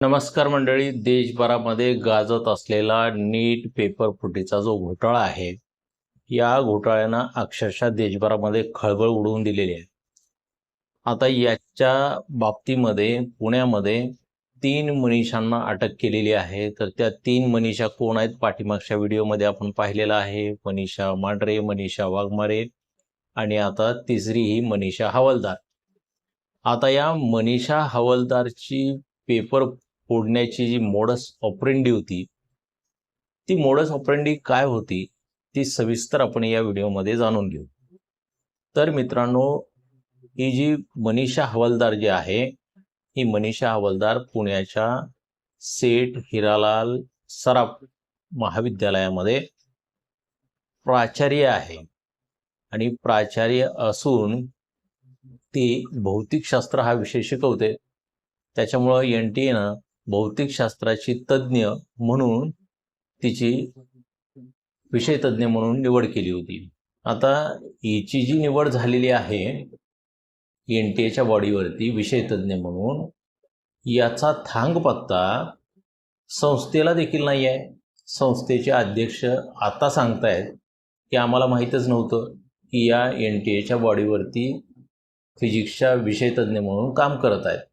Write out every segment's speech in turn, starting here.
नमस्कार मंडळी. देशभरामध्ये गाजत असलेला नीट पेपर फुटीचा जो घोटाळा आहे, या घोटाळ्यानं अक्षरशः देशभरामध्ये खळबळ उडवून दिलेली आहे. आता याच्या बाबतीमध्ये पुण्यामध्ये 3 मनीषांना अटक केलेली आहे. तर त्या 3 मनीषा कोण आहेत? पाठीमागच्या व्हिडिओमध्ये आपण पाहिलेलं आहे. मनीषा मांढरे, मनीषा वाघमारे आणि आता तिसरी ही मनीषा हवालदार. आता या मनीषा हवालदारची पेपर फोडण्याची जी मोडस ऑपरेंडी होती, ती मोडस ऑपरेंडी काय होती ती सविस्तर आपण या व्हिडिओमध्ये जाणून घेऊ. तर मित्रांनो, ही जी मनीषा हवालदार जी आहे, ही मनीषा हवालदार पुण्याच्या सेठ हिरालाल सराफ महाविद्यालयामध्ये प्राचार्य आहे आणि प्राचार्य असून ती भौतिकशास्त्र हा विषय शिकवते. त्याच्यामुळं NTA भौतिकशास्त्राची तज्ज्ञ म्हणून तिची विषय तज्ज्ञ म्हणून निवड केली होती. आता हिची जी निवड झालेली आहे NTAच्या बॉडीवरती विषय तज्ज्ञ म्हणून, याचा थांगपत्ता संस्थेला देखील नाही आहे. संस्थेचे अध्यक्ष आता सांगतायत की आम्हाला माहीतच नव्हतं की या NTAच्या बॉडीवरती फिजिक्सच्या विषय तज्ज्ञ म्हणून काम करत आहेत.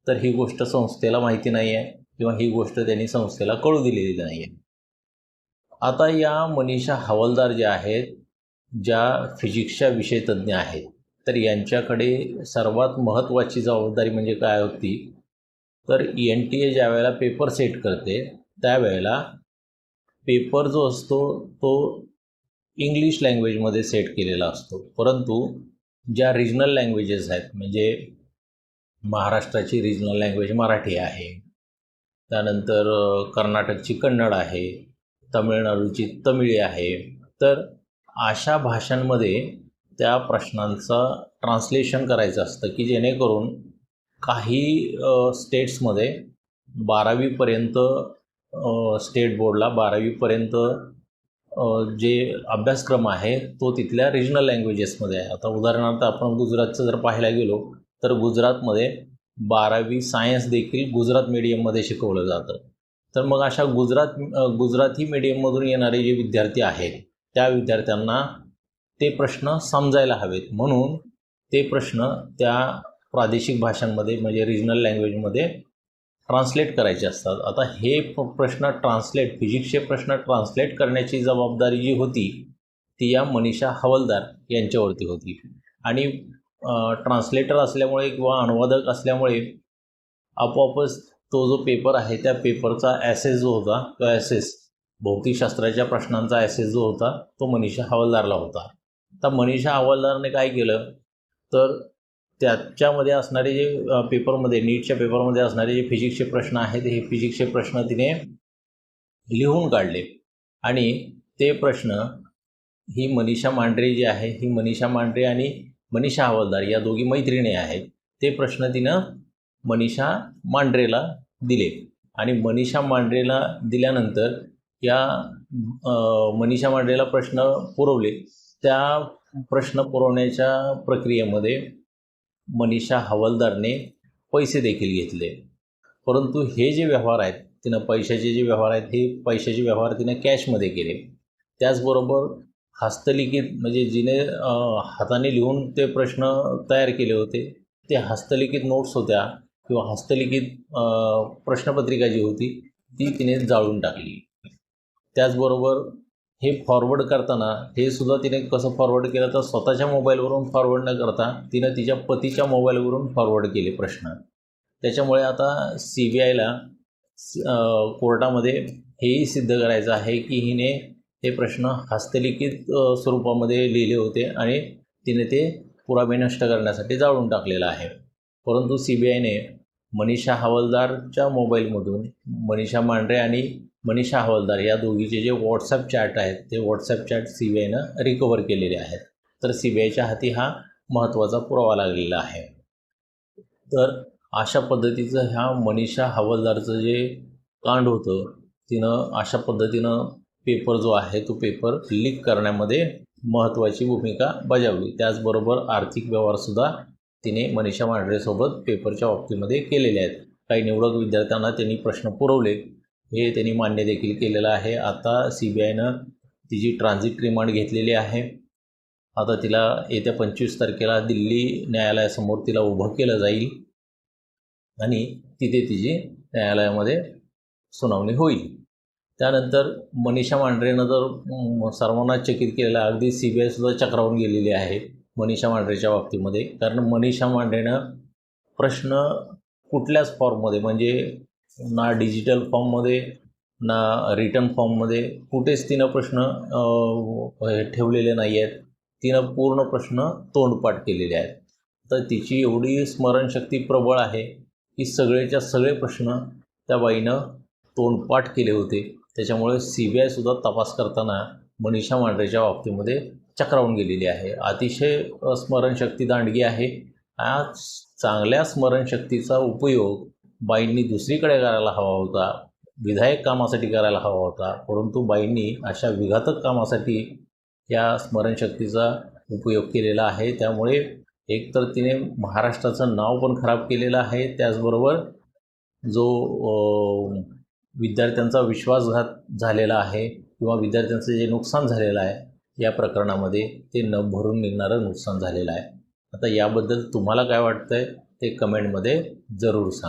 तर ही गोष्ट संस्थेला माहिती नाही आहे किंवा ही गोष्ट त्यांनी संस्थेला कळू दिलेली नाही आहे. आता या मनीषा हवालदार ज्या आहेत, ज्या फिजिक्सच्या विषय तज्ज्ञ आहेत, तर यांच्याकडे सर्वात महत्त्वाची जबाबदारी म्हणजे काय होती, तर NTA ज्या वेळेला पेपर सेट करते त्यावेळेला पेपर जो असतो तो इंग्लिश लँग्वेजमध्ये सेट केलेला असतो. परंतु ज्या रिजनल लँग्वेजेस आहेत, म्हणजे महाराष्ट्राची रिजनल लँग्वेज मराठी आहे, त्यानंतर कर्नाटकची कन्नड आहे, तमिळनाडूची तमिळी आहे, तर अशा भाषांमध्ये त्या प्रश्नांचं ट्रान्सलेशन करायचं असतं की जेणेकरून काही स्टेट्समध्ये 12वीपर्यंत स्टेट बोर्डला 12वीपर्यंत जे अभ्यासक्रम आहे तो तिथल्या रिजनल लँग्वेजेसमध्ये आहे. आता उदाहरणार्थ आपण गुजरातचं जर पाहायला गेलो तर गुजरातमध्ये 12वी सायन्स देखील गुजरात मीडियममध्ये शिकवलं जातं. तर मग अशा गुजराती मीडियममधून येणारे जे विद्यार्थी आहेत त्या विद्यार्थ्यांना ते प्रश्न समजायला हवेत, म्हणून ते प्रश्न त्या प्रादेशिक भाषांमध्ये म्हणजे रिजनल लँग्वेजमध्ये ट्रान्सलेट करायचे असतात. आता हे प्रश्न फिजिक्सचे प्रश्न ट्रान्सलेट करण्याची जबाबदारी जी होती ती या मनीषा हवालदार यांच्यावरती होती. आणि ट्रान्सलेटर असल्यामुळे किंवा अनुवादक असल्यामुळे आपोआपच तो जो पेपर आहे त्या पेपरचा ॲसेस जो होता, तो ॲसेस भौतिकशास्त्राच्या प्रश्नांचा ॲसेस जो होता तो मनीषा हवालदारला होता. तर मनीषा हवालदारने काय केलं, तर त्याच्यामध्ये असणारे जे पेपरमध्ये नीटच्या पेपरमध्ये असणारे जे फिजिक्सचे प्रश्न आहेत, हे फिजिक्सचे प्रश्न तिने लिहून काढले आणि ते प्रश्न ही मनीषा मांढरे जी आहे, ही मनीषा मांढरे आणि मनीषा हवालदार या दोघी मैत्रिणी आहेत, ते प्रश्न तिनं मनीषा मांढरेला दिले आणि मनीषा मांढरेला दिल्यानंतर या मनीषा मांढरेला प्रश्न पुरवले. त्या प्रश्न पुरवण्याच्या प्रक्रियेमध्ये मनीषा हवालदारने पैसे देखील घेतले. परंतु हे जे व्यवहार आहेत तिनं पैशाचे जे व्यवहार आहेत, हे पैशाचे व्यवहार तिनं कॅशमध्ये केले. त्याचबरोबर हस्तलिखित म्हणजे जिने हाताने लिहून ते प्रश्न तयार केले होते, ते हस्तलिखित नोट्स होत्या किंवा हस्तलिखित प्रश्नपत्रिका जी होती ती तिने जाळून टाकली. त्याचबरोबर हे फॉरवर्ड करताना हे सुद्धा तिने कसं फॉरवर्ड केलं, तर स्वतःच्या मोबाईलवरून फॉरवर्ड न करता तिनं तिच्या पतीच्या मोबाईलवरून फॉरवर्ड केले प्रश्न. त्याच्यामुळे आता CBIला कोर्टामध्ये हेही सिद्ध करायचं आहे की हिने हे प्रश्न हस्तलिखित स्वरूपामध्ये लिहिले होते आणि तिने ते पुरावे नष्ट करण्यासाठी जाळून टाकलेलं आहे. परंतु CBIने मनीषा हवालदारच्या मोबाईलमधून मनीषा मांढरे आणि मनीषा हवालदार या दोघीचे जे व्हॉट्सॲप चॅट आहेत ते व्हॉट्सॲप चॅट CBIनं रिकवर केलेले आहेत. तर CBIच्या हाती हा महत्त्वाचा पुरावा लागलेला आहे. तर अशा पद्धतीचं ह्या मनीषा हवालदारचं जे कांड होतं, तिनं अशा पद्धतीनं पेपर जो आहे तो पेपर लीक करण्यामध्ये महत्त्वाची भूमिका बजावली. त्याचबरोबर आर्थिक व्यवहारसुद्धा तिने मनीषा मांढरेसोबत पेपरच्या बाबतीमध्ये केलेले आहेत. काही निवडक विद्यार्थ्यांना त्यांनी प्रश्न पुरवले, हे त्यांनी मान्य देखील केलेलं आहे. आता CBIनं तिची ट्रान्झिट रिमांड घेतलेली आहे. आता तिला येत्या 25 तारखेला दिल्ली न्यायालयासमोर तिला उभं केलं जाईल आणि तिथे तिची न्यायालयामध्ये सुनावणी होईल. त्यानंतर मनीषा मांढरेनं तर सर्वांना चकित केलेलं आहे. अगदी CBIसुद्धा चक्रावून गेलेली आहे मनीषा मांढरेच्या बाबतीमध्ये. कारण मनीषा मांढरेनं प्रश्न कुठल्याच फॉर्ममध्ये, म्हणजे ना डिजिटल फॉर्ममध्ये ना रिटर्न फॉर्ममध्ये कुठेच तिनं प्रश्न ठेवलेले नाही आहेत. तिनं पूर्ण प्रश्न तोंडपाठ केलेले आहेत. तर तिची एवढी स्मरणशक्ती प्रबळ आहे की सगळेच्या सगळे प्रश्न त्या बाईनं तोंडपाठ केले होते. त्याच्यामुळे CBIसुद्धा तपास करताना मनीषा मांढरेच्या बाबतीमध्ये चक्रावून गेलेली आहे. अतिशय स्मरणशक्ती दांडगी आहे. आज चांगल्या स्मरणशक्तीचा उपयोग बाईंनी दुसरीकडे करायला हवा होता, विधायक कामासाठी करायला हवा होता. परंतु बाईंनी अशा विघातक कामासाठी या स्मरणशक्तीचा उपयोग केलेला आहे. त्यामुळे एकतर तिने महाराष्ट्राचं नाव पण खराब केलेलं आहे, त्याचबरोबर जो विद्यार्थ्यांचा विश्वासघात झालेला आहे किंवा विद्यार्थ्यांचं जे नुकसान झालेलं आहे या प्रकरणामध्ये ते न भरून निघणारं नुकसान झालेलं आहे. आता याबद्दल तुम्हाला काय वाटतं आहे ते कमेंटमध्ये जरूर सांगा.